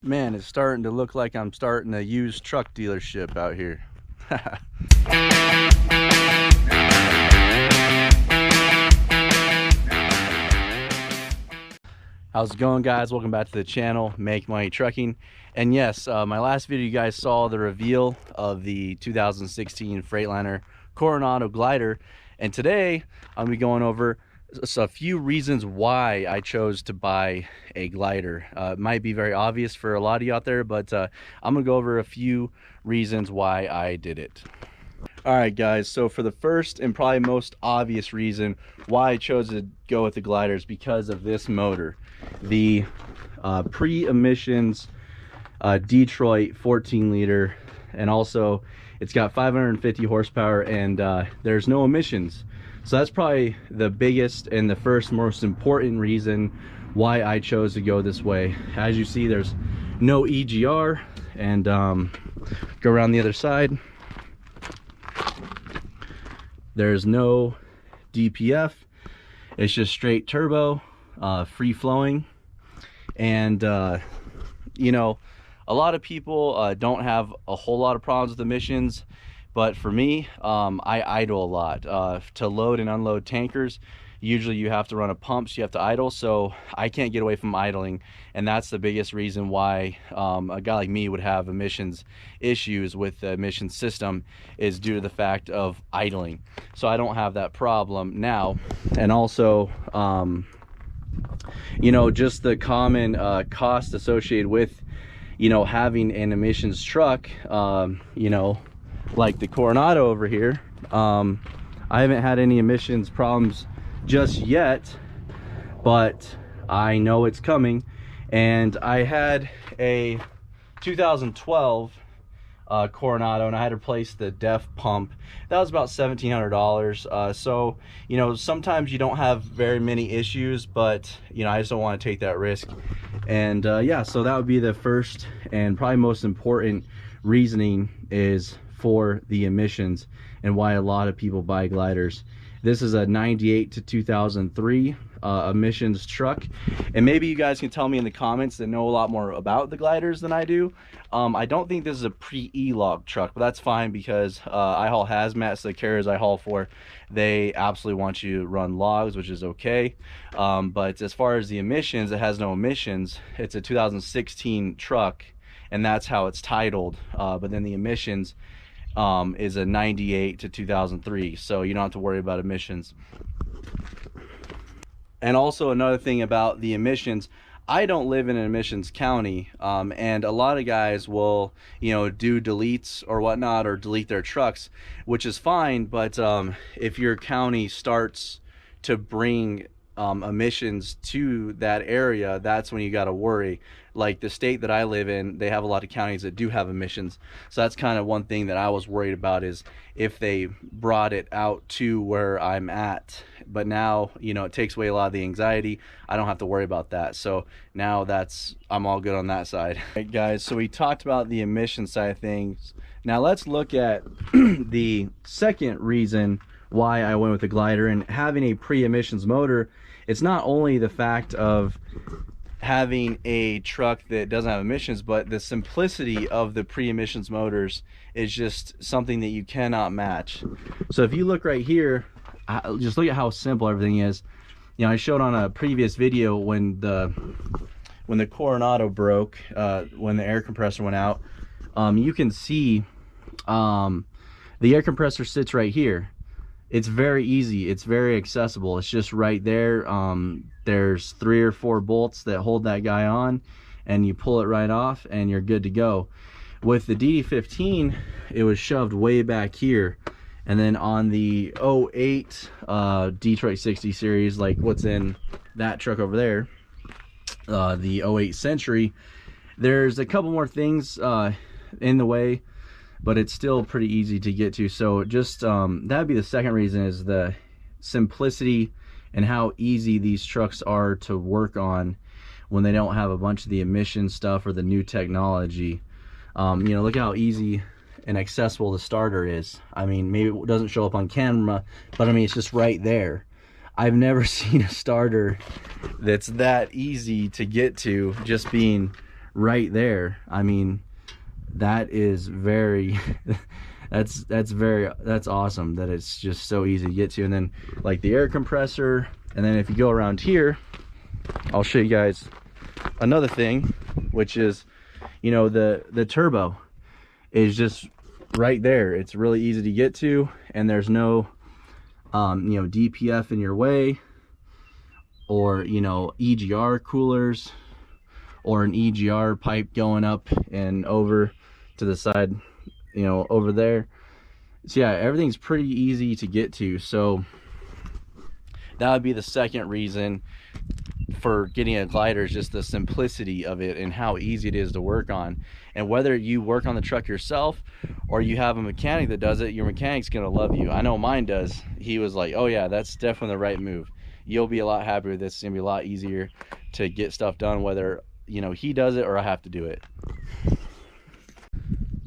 Man, it's starting to look like I'm starting a used truck dealership out here. How's it going, guys? Welcome back to the channel, Make Money Trucking. And yes, my last video you guys saw the reveal of the 2016 Freightliner Coronado Glider, and today I'm gonna be going over a few reasons why I chose to buy a glider. It might be very obvious for a lot of you out there, but I'm gonna go over a few reasons why I did it. All right, guys, so for the first and probably most obvious reason why I chose to go with the glider is because of this motor, the pre-emissions Detroit 14-liter, and also it's got 550 horsepower and there's no emissions. So that's probably the biggest and the first most important reason why I chose to go this way. As you see, there's no EGR, and go around the other side. There's no DPF. It's just straight turbo, free flowing. And you know, a lot of people don't have a whole lot of problems with emissions, but for me, I idle a lot. To load and unload tankers, usually you have to run a pump, so you have to idle, so I can't get away from idling, and that's the biggest reason why a guy like me would have emissions issues with the emissions system, is due to the fact of idling. So I don't have that problem now. And also, you know, just the common cost associated with, you know, having an emissions truck, you know, like the Coronado over here. I haven't had any emissions problems just yet, but I know it's coming. And I had a 2012 Coronado, and I had to replace the DEF pump. That was about $1,700. So, you know, sometimes you don't have very many issues, but, you know, I just don't want to take that risk. And yeah, so that would be the first and probably most important reasoning, is for the emissions and why a lot of people buy gliders. This is a 98 to 2003 emissions truck, and maybe you guys can tell me in the comments that know a lot more about the gliders than I do. I don't think this is a pre-E-log truck, but that's fine, because I haul hazmat, so the carriers I haul for, they absolutely want you to run logs, which is okay. But as far as the emissions, it has no emissions. It's a 2016 truck, and that's how it's titled. But then the emissions is a 98 to 2003, so you don't have to worry about emissions. And also another thing about the emissions, I don't live in an emissions county, and a lot of guys will, you know, do deletes or whatnot, or delete their trucks, which is fine. But if your county starts to bring emissions to that area, that's when you got to worry. Like the state that I live in, they have a lot of counties that do have emissions, so that's kind of one thing that I was worried about, is if they brought it out to where I'm at. But now, you know, it takes away a lot of the anxiety. I don't have to worry about that, so now I'm all good on that side. All right, guys, so we talked about the emission side of things. Now let's look at the second reason why I went with the glider. And having a pre-emissions motor, it's not only the fact of having a truck that doesn't have emissions, but the simplicity of the pre-emissions motors is just something that you cannot match. So if you look right here, just look at how simple everything is. You know, I showed on a previous video when the Coronado broke, when the air compressor went out. You can see the air compressor sits right here. It's very easy, it's very accessible, it's just right there. There's 3 or 4 bolts that hold that guy on, and you pull it right off and you're good to go. With the DD15, it was shoved way back here. And then on the 08 Detroit 60 series, like what's in that truck over there, the 08 Century, there's a couple more things in the way, but it's still pretty easy to get to. So just that'd be the second reason, is the simplicity and how easy these trucks are to work on when they don't have a bunch of the emission stuff or the new technology. You know, look how easy and accessible the starter is. I mean, maybe it doesn't show up on camera, but I mean, it's just right there. I've never seen a starter that's that easy to get to, just being right there. I mean, that is very that's awesome that it's just so easy to get to. And then like the air compressor, and then if you go around here, I'll show you guys another thing, which is, you know, the turbo is just right there. It's really easy to get to, and there's no you know, DPF in your way, or, you know, EGR coolers, or an EGR pipe going up and over to the side, you know, over there. So yeah, everything's pretty easy to get to. So that would be the second reason for getting a glider, is just the simplicity of it and how easy it is to work on. And whether you work on the truck yourself or you have a mechanic that does it, your mechanic's gonna love you. I know mine does. He was like, oh yeah, that's definitely the right move. You'll be a lot happier with this. It's gonna be a lot easier to get stuff done, whether, you know, he does it or I have to do it.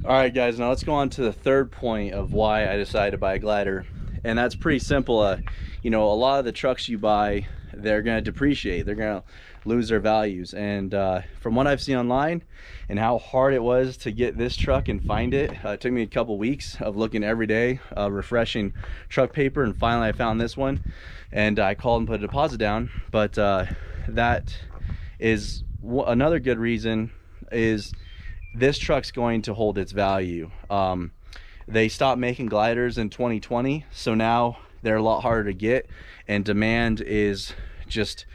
All right guys, now let's go on to the third point of why I decided to buy a glider. And that's pretty simple. You know, a lot of the trucks you buy, they're going to depreciate, they're going to lose their values. And from what I've seen online and how hard it was to get this truck and find it, it took me a couple weeks of looking every day, refreshing truck paper, and finally I found this one, and I called and put a deposit down. But that is another good reason, is this truck's going to hold its value. They stopped making gliders in 2020, so now they're a lot harder to get, and demand is just,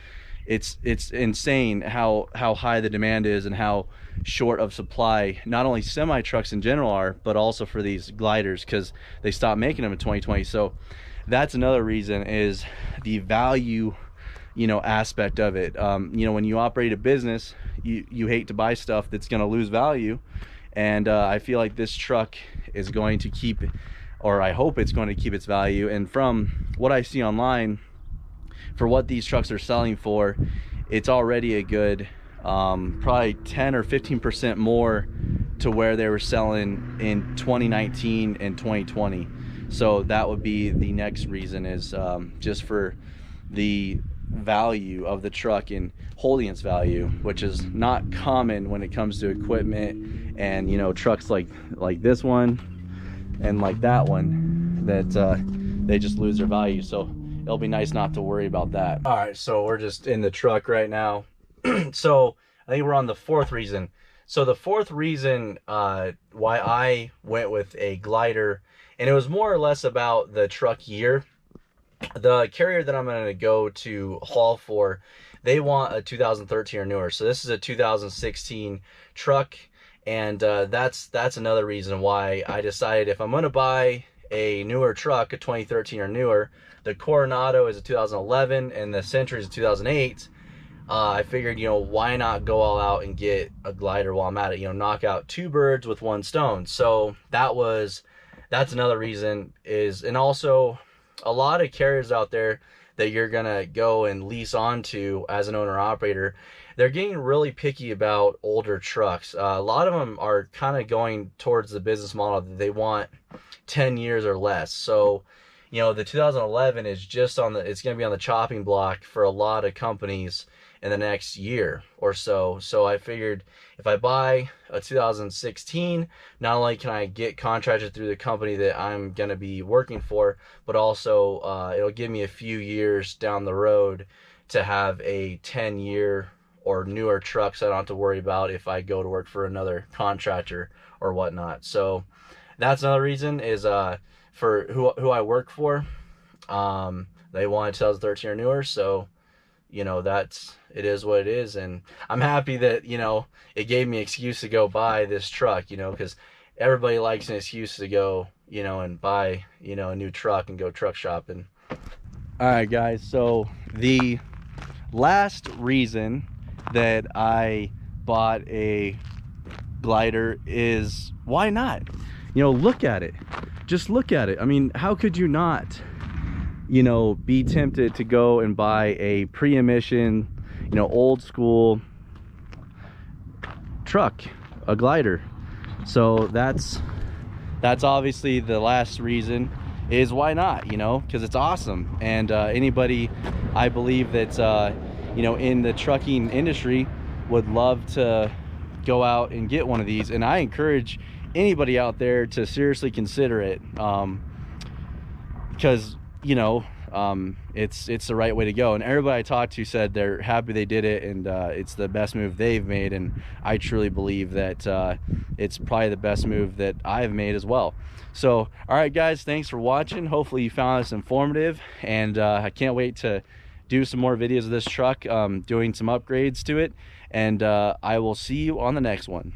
it's insane how high the demand is and how short of supply not only semi trucks in general are, but also for these gliders, because they stopped making them in 2020. So that's another reason, is the value, you know, aspect of it. You know, when you operate a business, you hate to buy stuff that's going to lose value, and I feel like this truck is going to keep, or I hope it's going to keep its value. And from what I see online, for what these trucks are selling for, it's already a good probably 10 or 15% more to where they were selling in 2019 and 2020. So that would be the next reason, is just for the value of the truck and holding its value, which is not common when it comes to equipment. And, you know, trucks like this one and like that one, that they just lose their value. So it'll be nice not to worry about that. All right, so we're just in the truck right now. So I think we're on the fourth reason. So the fourth reason why I went with a glider, and it was more or less about the truck year. The carrier that I'm going to go to haul for, they want a 2013 or newer. So this is a 2016 truck, and that's another reason why I decided, if I'm going to buy a newer truck, a 2013 or newer, the Coronado is a 2011 and the Century is a 2008. I figured, you know, why not go all out and get a glider while I'm at it, you know, knock out two birds with one stone. So that's another reason, is, and also a lot of carriers out there that you're gonna go and lease onto as an owner operator, they're getting really picky about older trucks. A lot of them are kind of going towards the business model that they want 10 years or less. So, you know, the 2011 is just it's gonna be on the chopping block for a lot of companies in the next year or so. So I figured, if I buy a 2016, not only can I get contracted through the company that I'm going to be working for, but also it'll give me a few years down the road to have a 10-year or newer truck, so I don't have to worry about if I go to work for another contractor or whatnot. So that's another reason, is for who I work for. They want 2013 or newer, so, you know, it is what it is. And I'm happy that, you know, it gave me an excuse to go buy this truck, you know, because everybody likes an excuse to go, you know, and buy, you know, a new truck and go truck shopping. All right, guys, so the last reason that I bought a glider is, why not? You know, look at it. Just look at it. I mean, how could you not, you know, be tempted to go and buy a pre-emission, you know, old school truck, a glider? So that's obviously the last reason, is why not, you know, because it's awesome. And anybody, I believe, that's you know, in the trucking industry would love to go out and get one of these, and I encourage anybody out there to seriously consider it, because you know, it's the right way to go. And everybody I talked to said they're happy they did it, and it's the best move they've made, and I truly believe that it's probably the best move that I've made as well. So all right guys, thanks for watching. Hopefully you found this informative, and I can't wait to do some more videos of this truck, doing some upgrades to it, and I will see you on the next one.